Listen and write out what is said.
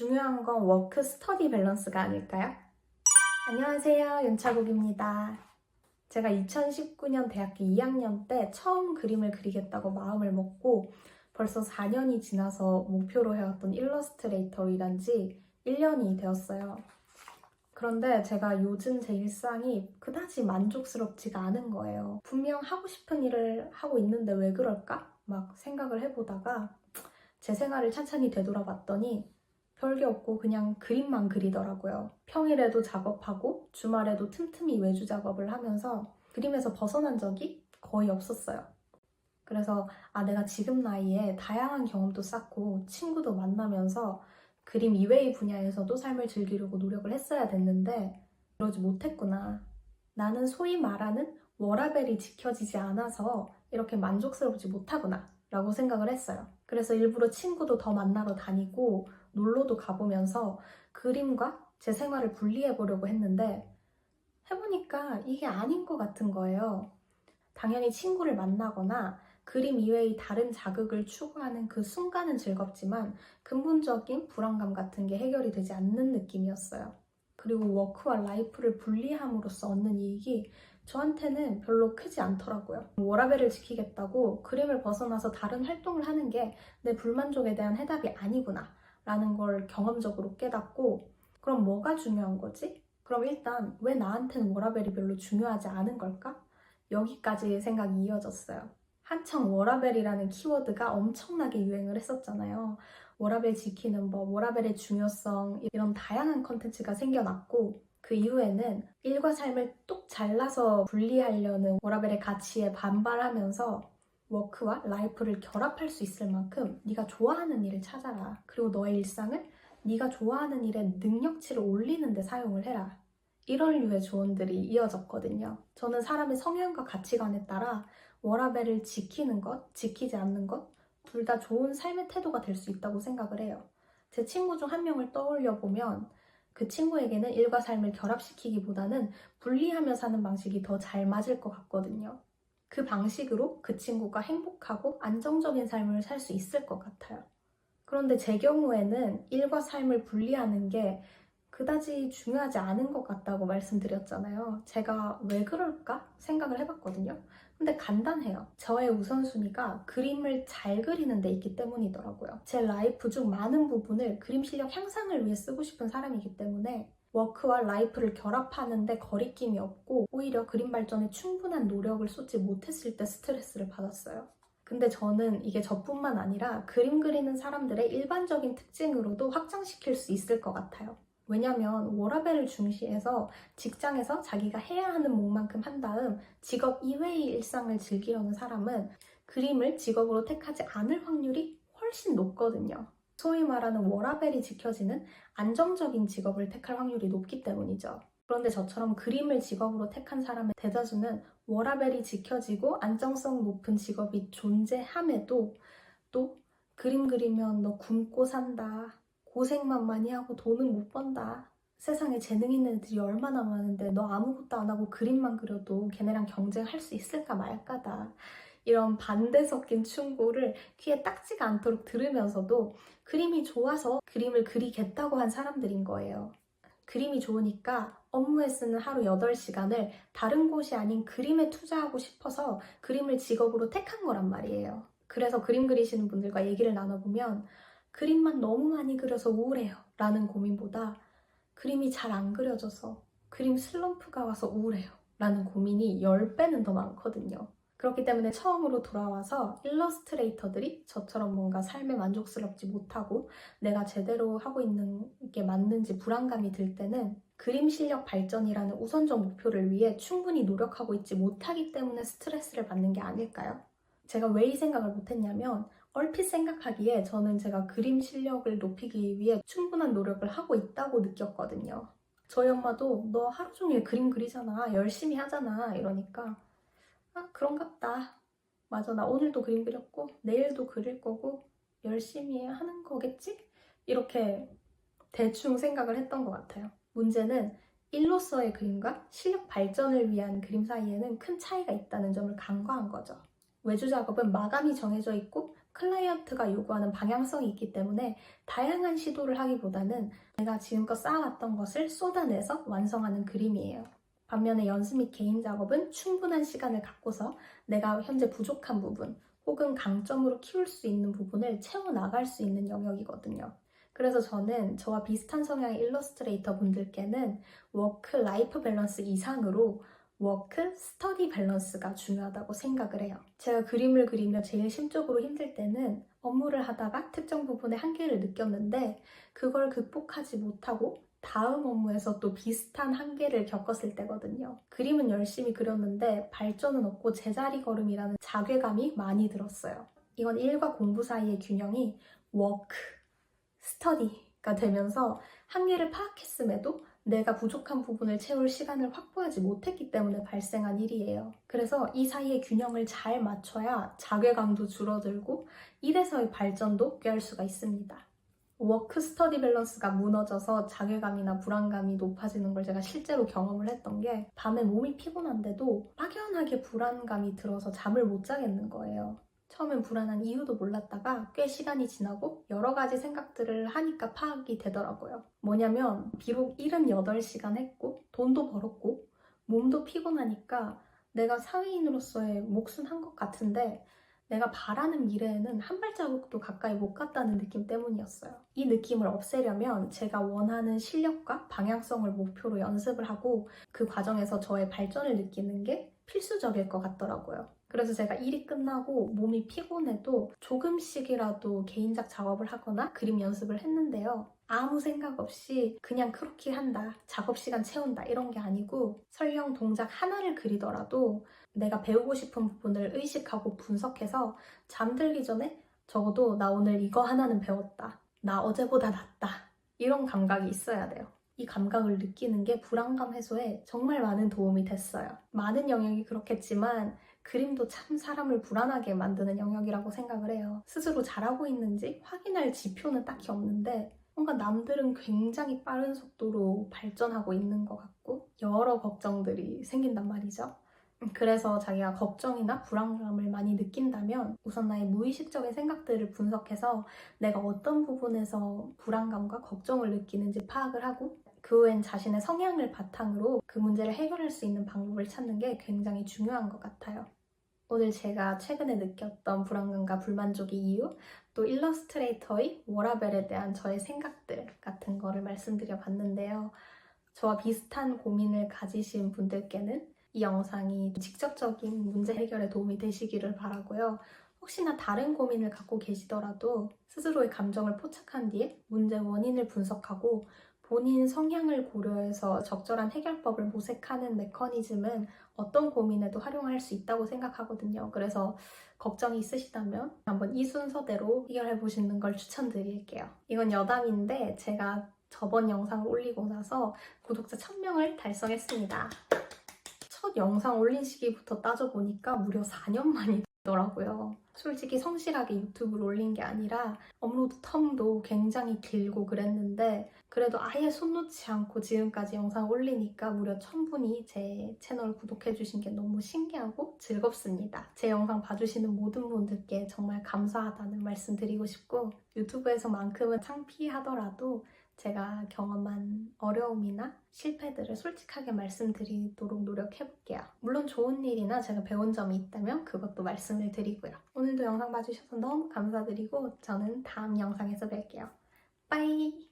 중요한 건 워크 스터디 밸런스가 아닐까요? 안녕하세요, 윤차국입니다. 제가 2019년 대학교 2학년 때 처음 그림을 그리겠다고 마음을 먹고 벌써 4년이 지나서 목표로 해왔던 일러스트레이터로 일한 지 1년이 되었어요. 그런데 제가 요즘 제 일상이 그다지 만족스럽지가 않은 거예요. 분명 하고 싶은 일을 하고 있는데 왜 그럴까? 막 생각을 해보다가 제 생활을 찬찬히 되돌아봤더니 별게 없고 그냥 그림만 그리더라고요. 평일에도 작업하고 주말에도 틈틈이 외주 작업을 하면서 그림에서 벗어난 적이 거의 없었어요. 그래서 내가 지금 나이에 다양한 경험도 쌓고 친구도 만나면서 그림 이외의 분야에서도 삶을 즐기려고 노력을 했어야 됐는데 그러지 못했구나. 나는 소위 말하는 워라밸이 지켜지지 않아서 이렇게 만족스럽지 못하구나 라고 생각을 했어요. 그래서 일부러 친구도 더 만나러 다니고 놀러도 가보면서 그림과 제 생활을 분리해보려고 했는데 해보니까 이게 아닌 것 같은 거예요. 당연히 친구를 만나거나 그림 이외의 다른 자극을 추구하는 그 순간은 즐겁지만 근본적인 불안감 같은 게 해결이 되지 않는 느낌이었어요. 그리고 워크와 라이프를 분리함으로써 얻는 이익이 저한테는 별로 크지 않더라고요. 워라밸을 지키겠다고 그림을 벗어나서 다른 활동을 하는 게 내 불만족에 대한 해답이 아니구나 라는 걸 경험적으로 깨닫고 그럼 뭐가 중요한 거지? 그럼 일단 왜 나한테는 워라밸이 별로 중요하지 않은 걸까? 여기까지 생각이 이어졌어요. 한창 워라밸이라는 키워드가 엄청나게 유행을 했었잖아요. 워라밸 지키는 법, 워라밸의 중요성 이런 다양한 컨텐츠가 생겨났고 그 이후에는 일과 삶을 뚝 잘라서 분리하려는 워라밸의 가치에 반발하면서 워크와 라이프를 결합할 수 있을 만큼 네가 좋아하는 일을 찾아라. 그리고 너의 일상을 네가 좋아하는 일의 능력치를 올리는 데 사용을 해라. 이런 류의 조언들이 이어졌거든요. 저는 사람의 성향과 가치관에 따라 워라밸을 지키는 것, 지키지 않는 것, 둘 다 좋은 삶의 태도가 될 수 있다고 생각을 해요. 제 친구 중 한 명을 떠올려 보면 그 친구에게는 일과 삶을 결합시키기보다는 분리하며 사는 방식이 더 잘 맞을 것 같거든요. 그 방식으로 그 친구가 행복하고 안정적인 삶을 살 수 있을 것 같아요. 그런데 제 경우에는 일과 삶을 분리하는 게 그다지 중요하지 않은 것 같다고 말씀드렸잖아요. 제가 왜 그럴까 생각을 해봤거든요. 근데 간단해요. 저의 우선순위가 그림을 잘 그리는 데 있기 때문이더라고요. 제 라이프 중 많은 부분을 그림 실력 향상을 위해 쓰고 싶은 사람이기 때문에 워크와 라이프를 결합하는데 거리낌이 없고 오히려 그림 발전에 충분한 노력을 쏟지 못했을 때 스트레스를 받았어요. 근데 저는 이게 저뿐만 아니라 그림 그리는 사람들의 일반적인 특징으로도 확장시킬 수 있을 것 같아요. 왜냐면 워라밸을 중시해서 직장에서 자기가 해야 하는 몫만큼 한 다음 직업 이외의 일상을 즐기려는 사람은 그림을 직업으로 택하지 않을 확률이 훨씬 높거든요. 소위 말하는 워라밸이 지켜지는 안정적인 직업을 택할 확률이 높기 때문이죠. 그런데 저처럼 그림을 직업으로 택한 사람의 대다수는 워라밸이 지켜지고 안정성 높은 직업이 존재함에도 또 그림 그리면 너 굶고 산다. 고생만 많이 하고 돈은 못 번다. 세상에 재능 있는 애들이 얼마나 많은데 너 아무것도 안 하고 그림만 그려도 걔네랑 경쟁할 수 있을까 말까다. 이런 반대 섞인 충고를 귀에 딱지가 않도록 들으면서도 그림이 좋아서 그림을 그리겠다고 한 사람들인 거예요. 그림이 좋으니까 업무에 쓰는 하루 8시간을 다른 곳이 아닌 그림에 투자하고 싶어서 그림을 직업으로 택한 거란 말이에요. 그래서 그림 그리시는 분들과 얘기를 나눠보면 그림만 너무 많이 그려서 우울해요 라는 고민보다 그림이 잘 안 그려져서 그림 슬럼프가 와서 우울해요 라는 고민이 10배는 더 많거든요. 그렇기 때문에 처음으로 돌아와서 일러스트레이터들이 저처럼 뭔가 삶에 만족스럽지 못하고 내가 제대로 하고 있는 게 맞는지 불안감이 들 때는 그림 실력 발전이라는 우선적 목표를 위해 충분히 노력하고 있지 못하기 때문에 스트레스를 받는 게 아닐까요? 제가 왜 이 생각을 못했냐면 얼핏 생각하기에 저는 제가 그림 실력을 높이기 위해 충분한 노력을 하고 있다고 느꼈거든요. 저희 엄마도 너 하루 종일 그림 그리잖아, 열심히 하잖아 이러니까 그런갑다. 맞아, 나 오늘도 그림 그렸고 내일도 그릴 거고 열심히 하는 거겠지? 이렇게 대충 생각을 했던 것 같아요. 문제는 일로서의 그림과 실력 발전을 위한 그림 사이에는 큰 차이가 있다는 점을 간과한 거죠. 외주 작업은 마감이 정해져 있고 클라이언트가 요구하는 방향성이 있기 때문에 다양한 시도를 하기보다는 내가 지금껏 쌓아왔던 것을 쏟아내서 완성하는 그림이에요. 반면에 연습 및 개인 작업은 충분한 시간을 갖고서 내가 현재 부족한 부분 혹은 강점으로 키울 수 있는 부분을 채워나갈 수 있는 영역이거든요. 그래서 저는 저와 비슷한 성향의 일러스트레이터 분들께는 워크 라이프 밸런스 이상으로 워크 스터디 밸런스가 중요하다고 생각을 해요. 제가 그림을 그리며 제일 심적으로 힘들 때는 업무를 하다가 특정 부분에 한계를 느꼈는데 그걸 극복하지 못하고 다음 업무에서 또 비슷한 한계를 겪었을 때거든요. 그림은 열심히 그렸는데 발전은 없고 제자리 걸음이라는 자괴감이 많이 들었어요. 이건 일과 공부 사이의 균형이 워크, 스터디가 되면서 한계를 파악했음에도 내가 부족한 부분을 채울 시간을 확보하지 못했기 때문에 발생한 일이에요. 그래서 이 사이의 균형을 잘 맞춰야 자괴감도 줄어들고 일에서의 발전도 꾀할 수가 있습니다. 워크 스터디 밸런스가 무너져서 자괴감이나 불안감이 높아지는 걸 제가 실제로 경험을 했던 게 밤에 몸이 피곤한데도 막연하게 불안감이 들어서 잠을 못 자겠는 거예요. 처음엔 불안한 이유도 몰랐다가 꽤 시간이 지나고 여러 가지 생각들을 하니까 파악이 되더라고요. 뭐냐면 비록 일은 8시간 했고 돈도 벌었고 몸도 피곤하니까 내가 사회인으로서의 몫은 한 것 같은데 내가 바라는 미래에는 한 발자국도 가까이 못 갔다는 느낌 때문이었어요. 이 느낌을 없애려면 제가 원하는 실력과 방향성을 목표로 연습을 하고 그 과정에서 저의 발전을 느끼는 게 필수적일 것 같더라고요. 그래서 제가 일이 끝나고 몸이 피곤해도 조금씩이라도 개인작 작업을 하거나 그림 연습을 했는데요. 아무 생각 없이 그냥 크로키 한다, 작업 시간 채운다 이런 게 아니고 설령 동작 하나를 그리더라도 내가 배우고 싶은 부분을 의식하고 분석해서 잠들기 전에 적어도 나 오늘 이거 하나는 배웠다, 나 어제보다 낫다 이런 감각이 있어야 돼요. 이 감각을 느끼는 게 불안감 해소에 정말 많은 도움이 됐어요. 많은 영역이 그렇겠지만 그림도 참 사람을 불안하게 만드는 영역이라고 생각을 해요. 스스로 잘하고 있는지 확인할 지표는 딱히 없는데 뭔가 남들은 굉장히 빠른 속도로 발전하고 있는 것 같고 여러 걱정들이 생긴단 말이죠. 그래서 자기가 걱정이나 불안감을 많이 느낀다면 우선 나의 무의식적인 생각들을 분석해서 내가 어떤 부분에서 불안감과 걱정을 느끼는지 파악을 하고 그 후엔 자신의 성향을 바탕으로 그 문제를 해결할 수 있는 방법을 찾는 게 굉장히 중요한 것 같아요. 오늘 제가 최근에 느꼈던 불안감과 불만족의 이유, 또 일러스트레이터의 워라벨에 대한 저의 생각들 같은 거를 말씀드려 봤는데요. 저와 비슷한 고민을 가지신 분들께는 이 영상이 직접적인 문제 해결에 도움이 되시기를 바라고요. 혹시나 다른 고민을 갖고 계시더라도 스스로의 감정을 포착한 뒤에 문제 원인을 분석하고 본인 성향을 고려해서 적절한 해결법을 모색하는 메커니즘은 어떤 고민에도 활용할 수 있다고 생각하거든요. 그래서 걱정이 있으시다면 한번 이 순서대로 해결해 보시는 걸 추천드릴게요. 이건 여담인데 제가 저번 영상을 올리고 나서 구독자 1000명을 달성했습니다. 첫 영상 올린 시기부터 따져보니까 무려 4년 만이더라고요. 솔직히 성실하게 유튜브를 올린 게 아니라 업로드 텀도 굉장히 길고 그랬는데 그래도 아예 손 놓지 않고 지금까지 영상 올리니까 무려 1000분이 제 채널 구독해주신 게 너무 신기하고 즐겁습니다. 제 영상 봐주시는 모든 분들께 정말 감사하다는 말씀 드리고 싶고 유튜브에서만큼은 창피하더라도 제가 경험한 어려움이나 실패들을 솔직하게 말씀드리도록 노력해볼게요. 물론 좋은 일이나 제가 배운 점이 있다면 그것도 말씀을 드리고요. 오늘도 영상 봐주셔서 너무 감사드리고 저는 다음 영상에서 뵐게요. 빠이!